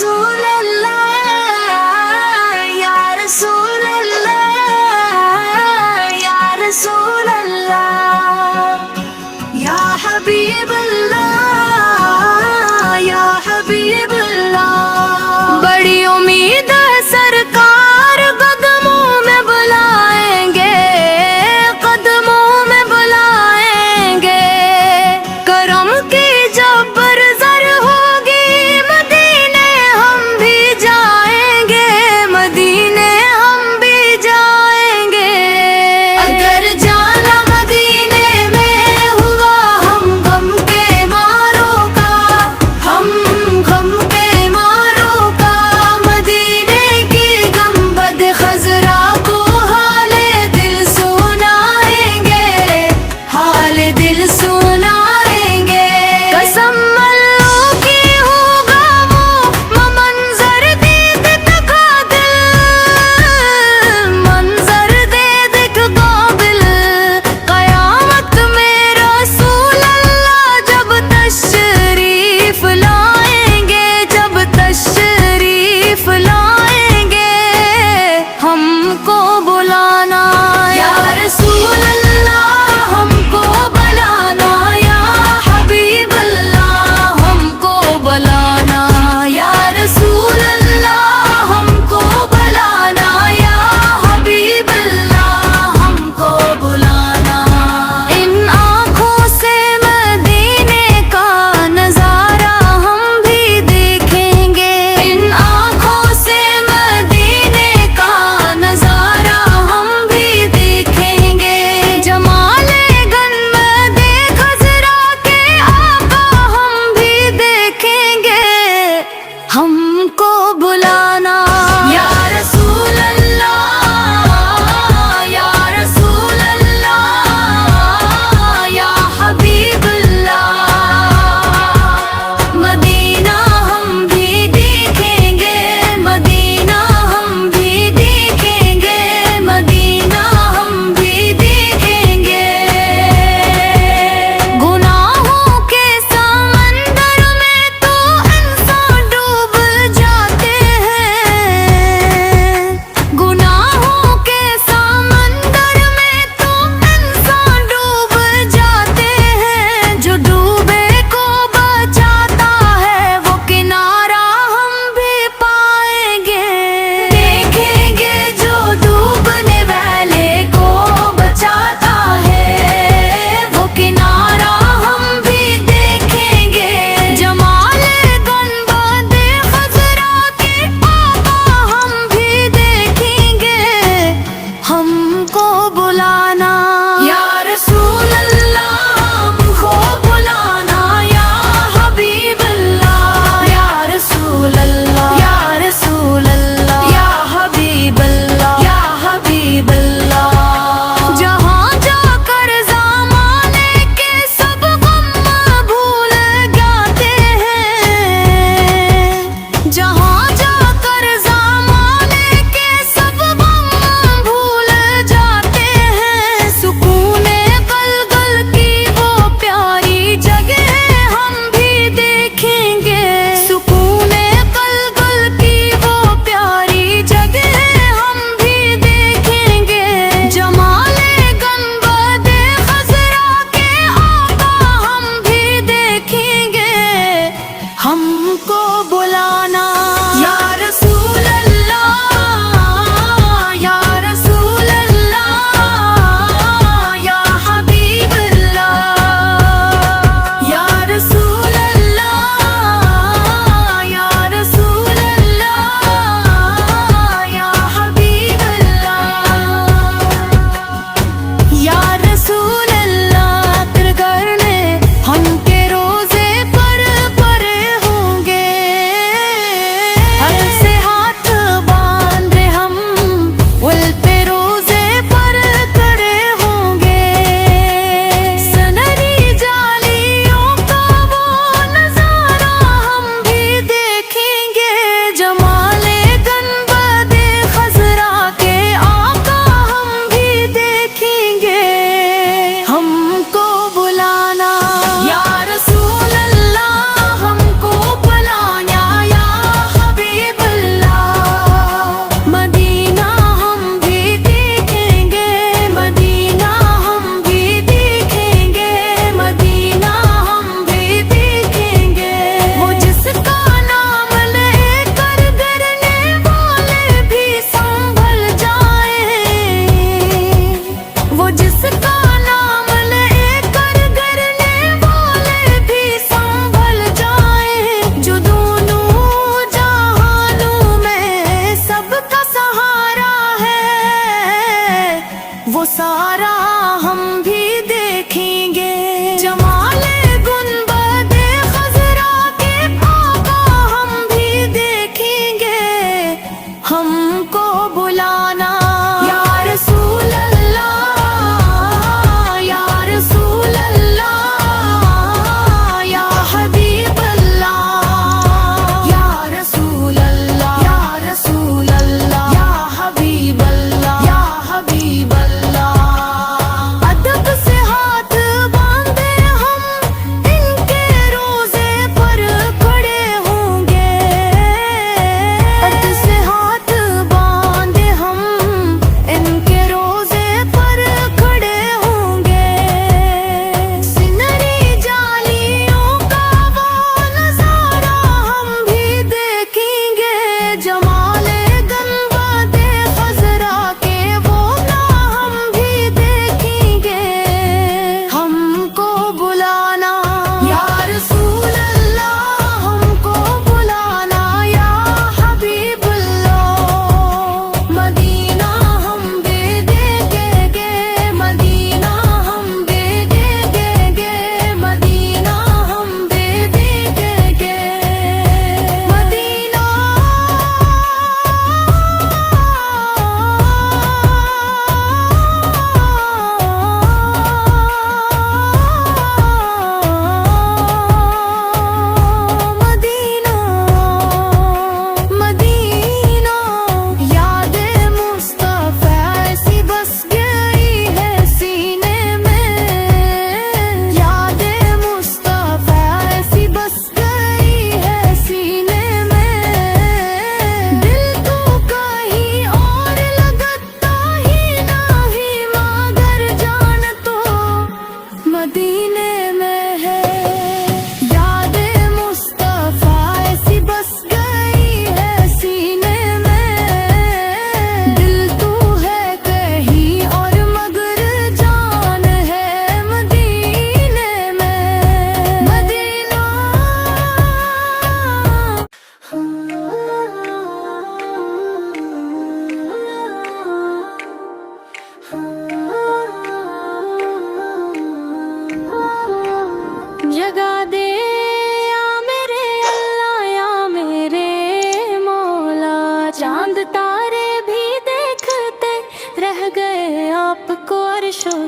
رسول اللہ یا رسول اللہ یا رسول اللہ یا حبیب اللہ یا حبیب اللہ. بڑی امید ہے سرکار قدموں میں بلائیں گے، قدموں میں بلائیں گے. کرم کی جب برزر ہوگی مدینے ہم بھی جائیں گے، مدینے ہم بھی جائیں گے. اگر جانا مدینے میں ہوا ہم غم کے ماروں کا، ہم غم کے ماروں کا. مدینے کی گنبد خضرا کو حال دل سنائیں گے، حال دل سنائیں گے. قسم اللہ کی ہوگا وہ منظر دیکھ دکھا دل، منظر دیکھ قابل. قیامت میں رسول اللہ جب تشریف لائیں گے، جب تشریف لائیں گے. ہم کو بلانا یا رسول اللہ، ہم کو بلانا یا حبیب اللہ. ہم کو بلانا یا رسول اللہ، ہم کو بلانا یا حبیب اللہ. ہم کو بلانا. ان آنکھوں سے مدینے کا نظارہ ہم بھی دیکھیں گے، ان آنکھوں سے مدینے کا نظارہ ہم بھی دیکھیں گے. جمال گنبد خضرا کے آقا ہم بھی دیکھیں گے. ہم کو بلانا یا رسول اللہ یا رسول اللہ یا حبیب اللہ. مدینہ ہم بھی دیکھیں گے، مدینہ ہم بھی دیکھیں گے، مدینہ ہم بھی دیکھیں گے. گناہوں کے سمندر میں تو انسان ڈوب جاتے ہیں، گناہوں کے سمندر میں تو انسان ڈوب جاتے ہیں. جو ڈوبے کو بچاتا ہے وہ کنارہ ہم بھی پائیں گے. دیکھیں گے جو ڈوبنے والے کو بچاتا ہے وہ کنارہ ہم بھی دیکھیں گے. جمال گنبد خضرا کے آقا ہم بھی دیکھیں گے. ہم کو بلانا یا رسول اللہ، ہم کو بلانا یا حبیب اللہ. یا رسول اللہ یا رسول اللہ یا حبیب اللہ یا حبیب اللہ. جہاں جا کر زمانے کے سب غم بھول جاتے ہیں، جہاں جا کر زمانے کے سب غم بھول جاتے ہیں. سکون قلقل کی وہ پیاری جگہ ہم بھی دیکھیں گے، سکون قلقل کی وہ پیاری جگہ ہم بھی دیکھیں گے. جمال گنبد خضرا کے آقا ہم بھی دیکھیں گے. ہم کو بلانا یا رسول اللہ یا رسول اللہ یا حبیب اللہ. یا رسول اللہ یا رسول اللہ یا حبیب اللہ. یا رسول اللہ تر کرنے ہم کے روزے پر پڑے ہوں گے.